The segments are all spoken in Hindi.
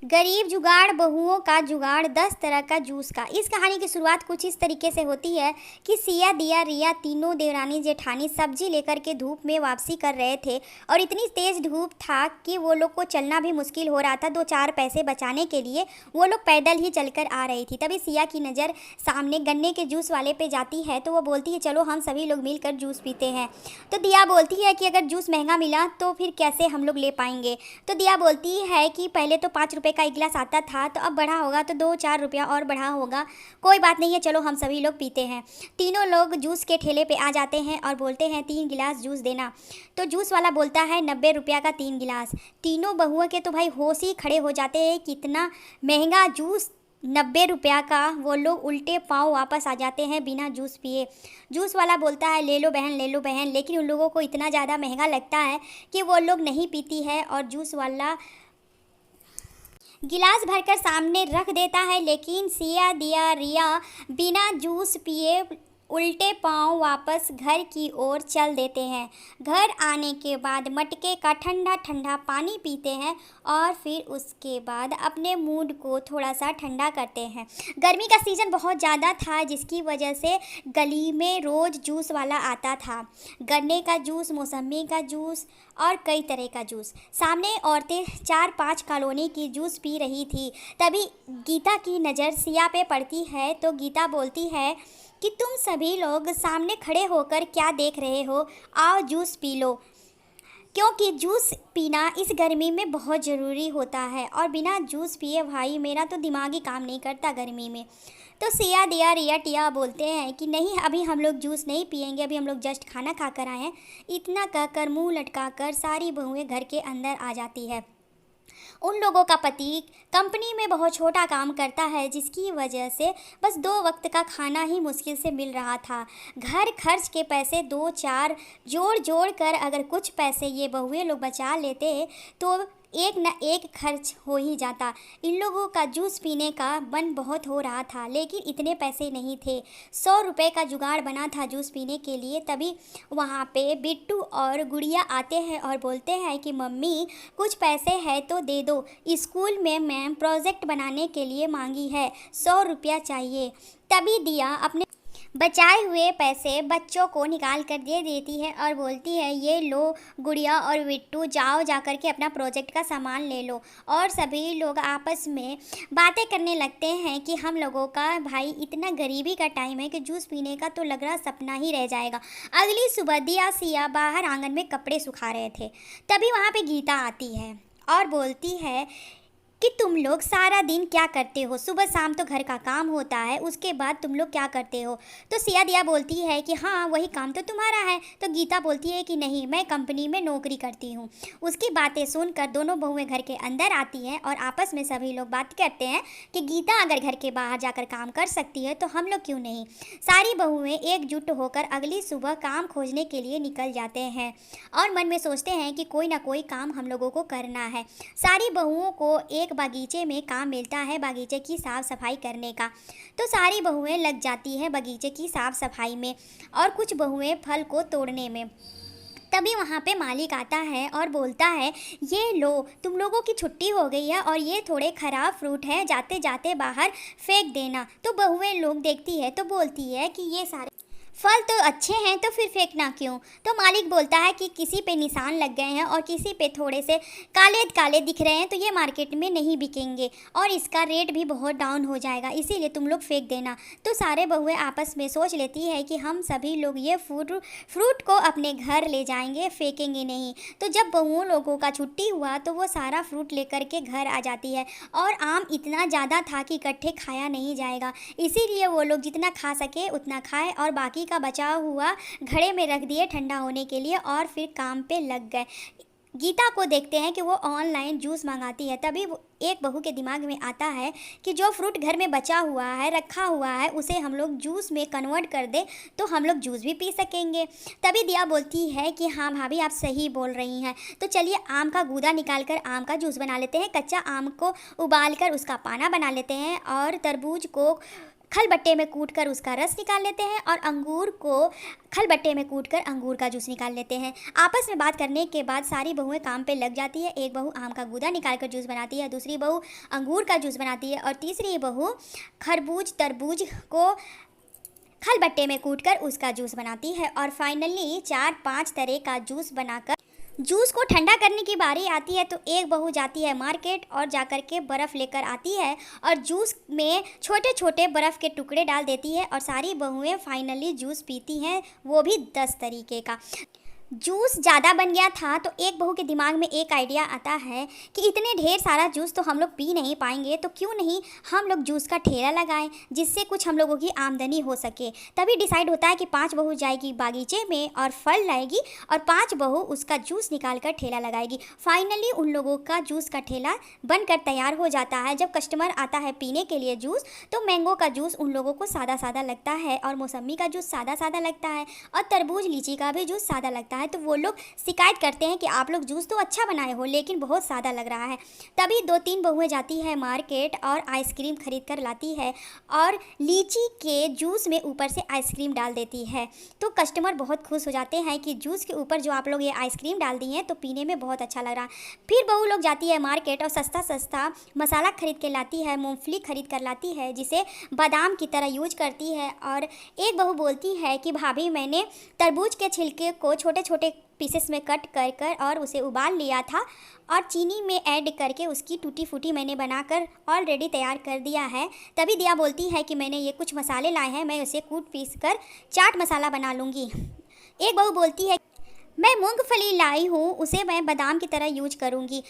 गरीब जुगाड़ बहुओं का जुगाड़ 10 तरह का जूस का। इस कहानी की शुरुआत कुछ इस तरीके से होती है कि सिया, दिया, रिया तीनों देवरानी जेठानी सब्जी लेकर के धूप में वापसी कर रहे थे और इतनी तेज धूप था कि वो लोग को चलना भी मुश्किल हो रहा था। 2-4 पैसे बचाने के लिए वो लोग पैदल ही चलकर आ रही थी। तभी सिया की नज़र सामने गन्ने के जूस वाले पे जाती है तो वो बोलती है, चलो हम सभी लोग मिलकर जूस पीते हैं। तो दिया बोलती है कि अगर जूस महंगा मिला तो फिर कैसे हम लोग ले पाएंगे। तो दिया बोलती है कि पहले तो 5 रुपए का एक गिलास आता था, तो अब बढ़ा होगा तो 2-4 रुपया और बढ़ा होगा, कोई बात नहीं है, चलो हम सभी लोग पीते हैं। तीनों लोग जूस के ठेले पे आ जाते हैं और बोलते हैं 3 गिलास जूस देना। तो जूस वाला बोलता है 90 रुपया का 3 गिलास। तीनों बहुओं के तो भाई होश ही खड़े हो जाते हैं, कितना महंगा जूस, 90 रुपया का। वो लोग उल्टे पाँव वापस आ जाते हैं बिना जूस पिए। जूस वाला बोलता है ले लो बहन, ले लो बहन, लेकिन उन लोगों को इतना ज़्यादा महंगा लगता है कि वो लोग नहीं पीती है और जूस वाला गिलास भरकर सामने रख देता है। लेकिन सिया, दिया, रिया बिना जूस पिए उल्टे पांव वापस घर की ओर चल देते हैं। घर आने के बाद मटके का ठंडा ठंडा पानी पीते हैं और फिर उसके बाद अपने मूड को थोड़ा सा ठंडा करते हैं। गर्मी का सीज़न बहुत ज़्यादा था जिसकी वजह से गली में रोज़ जूस वाला आता था। गन्ने का जूस, मौसमी का जूस और कई तरह का जूस। सामने औरतें 4-5 कॉलोनी की जूस पी रही थी। तभी गीता की नज़र सिया पे पड़ती है तो गीता बोलती है कि तुम सभी लोग सामने खड़े होकर क्या देख रहे हो, आओ जूस पी लो, क्योंकि जूस पीना इस गर्मी में बहुत ज़रूरी होता है और बिना जूस पिए भाई मेरा तो दिमाग ही काम नहीं करता गर्मी में। तो सिया, दिया, रिया, टिया बोलते हैं कि नहीं, अभी हम लोग जूस नहीं पियेंगे, अभी हम लोग जस्ट खाना खा कर आए हैं। इतना कहकर मुंह लटका कर सारी बहुएं घर के अंदर आ जाती है। उन लोगों का पति कंपनी में बहुत छोटा काम करता है जिसकी वजह से बस 2 वक्त का खाना ही मुश्किल से मिल रहा था। घर खर्च के पैसे 2-4 जोड़ जोड़ कर अगर कुछ पैसे ये बहुए लोग बचा लेते तो एक न एक खर्च हो ही जाता। इन लोगों का जूस पीने का मन बहुत हो रहा था लेकिन इतने पैसे नहीं थे। 100 रुपये का जुगाड़ बना था जूस पीने के लिए। तभी वहाँ पे बिट्टू और गुड़िया आते हैं और बोलते हैं कि मम्मी कुछ पैसे है तो दे दो, स्कूल में मैम प्रोजेक्ट बनाने के लिए मांगी है, 100 रुपया चाहिए। तभी दिया अपने बचाए हुए पैसे बच्चों को निकाल कर दे देती है और बोलती है ये लो गुड़िया और बिट्टू, जाओ जाकर के अपना प्रोजेक्ट का सामान ले लो। और सभी लोग आपस में बातें करने लगते हैं कि हम लोगों का भाई इतना गरीबी का टाइम है कि जूस पीने का तो लग रहा सपना ही रह जाएगा। अगली सुबह दिया, सिया बाहर आंगन में कपड़े सुखा रहे थे। तभी वहाँ पे गीता आती है और बोलती है कि तुम लोग सारा दिन क्या करते हो, सुबह शाम तो घर का काम होता है, उसके बाद तुम लोग क्या करते हो। तो सिया, दिया बोलती है कि हाँ वही काम तो तुम्हारा है। तो गीता बोलती है कि नहीं, मैं कंपनी में नौकरी करती हूँ। उसकी बातें सुनकर दोनों बहुएं घर के अंदर आती हैं और आपस में सभी लोग बात करते हैं कि गीता अगर घर के बाहर जाकर काम कर सकती है तो हम लोग क्यों नहीं। सारी बहुएं एकजुट होकर अगली सुबह काम खोजने के लिए निकल जाते हैं और मन में सोचते हैं कि कोई ना कोई काम हम लोगों को करना है। सारी बहुओं को एक बगीचे में काम मिलता है बगीचे की साफ़ सफाई करने का। तो सारी बहुएं लग जाती हैं बगीचे की साफ़ सफाई में और कुछ बहुएं फल को तोड़ने में। तभी वहाँ पे मालिक आता है और बोलता है ये लो, तुम लोगों की छुट्टी हो गई है और ये थोड़े ख़राब फ्रूट है, जाते जाते बाहर फेंक देना। तो बहुएं लोग देखती है तो बोलती है कि ये सारे फल तो अच्छे हैं तो फिर फेंकना क्यों। तो मालिक बोलता है कि किसी पे निशान लग गए हैं और किसी पे थोड़े से काले काले दिख रहे हैं तो ये मार्केट में नहीं बिकेंगे और इसका रेट भी बहुत डाउन हो जाएगा, इसीलिए तुम लोग फेंक देना। तो सारे बहुएं आपस में सोच लेती है कि हम सभी लोग ये फ्रूट को अपने घर ले जाएंगे, फेंकेंगे नहीं। तो जब बहुओं लोगों का छुट्टी हुआ तो वो सारा फ्रूट लेकर के घर आ जाती है और आम इतना ज़्यादा था कि इकट्ठे खाया नहीं जाएगा, इसीलिए वो लोग जितना खा सके उतना खाए और बाकी का बचा हुआ घड़े में रख दिए ठंडा होने के लिए और फिर काम पे लग गए। गीता को देखते हैं कि वो ऑनलाइन जूस मंगाती है। तभी एक बहू के दिमाग में आता है कि जो फ्रूट घर में बचा हुआ है, रखा हुआ है, उसे हम लोग जूस में कन्वर्ट कर दे तो हम लोग जूस भी पी सकेंगे। तभी दिया बोलती है कि हाँ भाभी आप सही बोल रही हैं, तो चलिए आम का गूदा निकाल कर आम का जूस बना लेते हैं, कच्चा आम को उबाल कर उसका पाना बना लेते हैं और तरबूज को खलबट्टे में कूटकर उसका रस निकाल लेते हैं और अंगूर को खलबट्टे में कूटकर अंगूर का जूस निकाल लेते हैं। आपस में बात करने के बाद सारी बहुएं काम पे लग जाती है। एक बहू आम का गूदा निकालकर जूस बनाती है, दूसरी बहू अंगूर का जूस बनाती है और तीसरी बहू खरबूज तरबूज को खलबट्टे में कूटकर उसका जूस बनाती है। और फाइनली 4-5 तरह का जूस बनाकर जूस को ठंडा करने की बारी आती है तो एक बहू जाती है मार्केट और जाकर के बर्फ़ लेकर आती है और जूस में छोटे छोटे बर्फ़ के टुकड़े डाल देती है और सारी बहुएं फाइनली जूस पीती हैं, वो भी 10 तरीके का। जूस ज़्यादा बन गया था तो एक बहू के दिमाग में एक आइडिया आता है कि इतने ढेर सारा जूस तो हम लोग पी नहीं पाएंगे, तो क्यों नहीं हम लोग जूस का ठेला लगाएं जिससे कुछ हम लोगों की आमदनी हो सके। तभी डिसाइड होता है कि 5 बहू जाएगी बागीचे में और फल लाएगी और 5 बहू उसका जूस निकाल कर ठेला लगाएगी। फाइनली उन लोगों का जूस का ठेला बनकर तैयार हो जाता है। जब कस्टमर आता है पीने के लिए जूस, तो मैंगो का जूस उन लोगों को सादा सादा लगता है और मौसम्मी का जूस सादा सादा लगता है और तरबूज लीची का भी जूस सादा लगता है। तो वो लोग शिकायत करते हैं कि आप लोग जूस तो अच्छा बनाए हो लेकिन बहुत सादा लग रहा है। तभी 2-3 बहुएं जाती है मार्केट और आइसक्रीम खरीद कर लाती है और लीची के जूस में ऊपर से आइसक्रीम डाल देती है। तो कस्टमर बहुत खुश हो जाते हैं कि जूस के ऊपर जो आप लोग ये आइसक्रीम डाल दी हैं तो पीने में बहुत अच्छा लग रहा है। फिर बहू लोग जाती है मार्केट और सस्ता सस्ता मसाला खरीद के लाती है, मूँगफली खरीद कर लाती है जिसे बादाम की तरह यूज करती है। और एक बहू बोलती है कि भाभी मैंने तरबूज के छिलके को छोटे छोटे पीसेस में कट कर कर और उसे उबाल लिया था और चीनी में ऐड करके उसकी टूटी फूटी मैंने बनाकर ऑलरेडी तैयार कर दिया है। तभी दिया बोलती है कि मैंने ये कुछ मसाले लाए हैं, मैं उसे कूट पीस कर चाट मसाला बना लूँगी। एक बहू बोलती है मैं मूंगफली लाई हूँ, उसे मैं बादाम की तरह यूज करूँगी।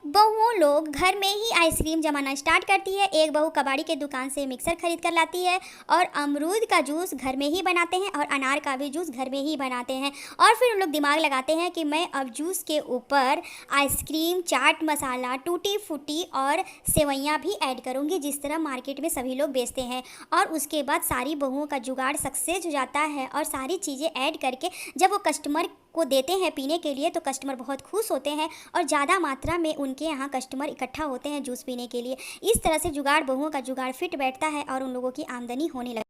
बहुओं लोग घर में ही आइसक्रीम जमाना स्टार्ट करती है। एक बहू कबाड़ी के दुकान से मिक्सर खरीद कर लाती है और अमरूद का जूस घर में ही बनाते हैं और अनार का भी जूस घर में ही बनाते हैं। और फिर उन लोग दिमाग लगाते हैं कि मैं अब जूस के ऊपर आइसक्रीम, चाट मसाला, टूटी फूटी और सेवइयाँ भी ऐड करूँगी जिस तरह मार्केट में सभी लोग बेचते हैं। और उसके बाद सारी बहुओं का जुगाड़ सक्सेस हो जाता है और सारी चीज़ें ऐड करके जब वो कस्टमर को देते हैं पीने के लिए तो कस्टमर बहुत खुश होते हैं और ज़्यादा मात्रा में उनके यहाँ कस्टमर इकट्ठा होते हैं जूस पीने के लिए। इस तरह से जुगाड़ बहुओं का जुगाड़ फिट बैठता है और उन लोगों की आमदनी होने लगती है।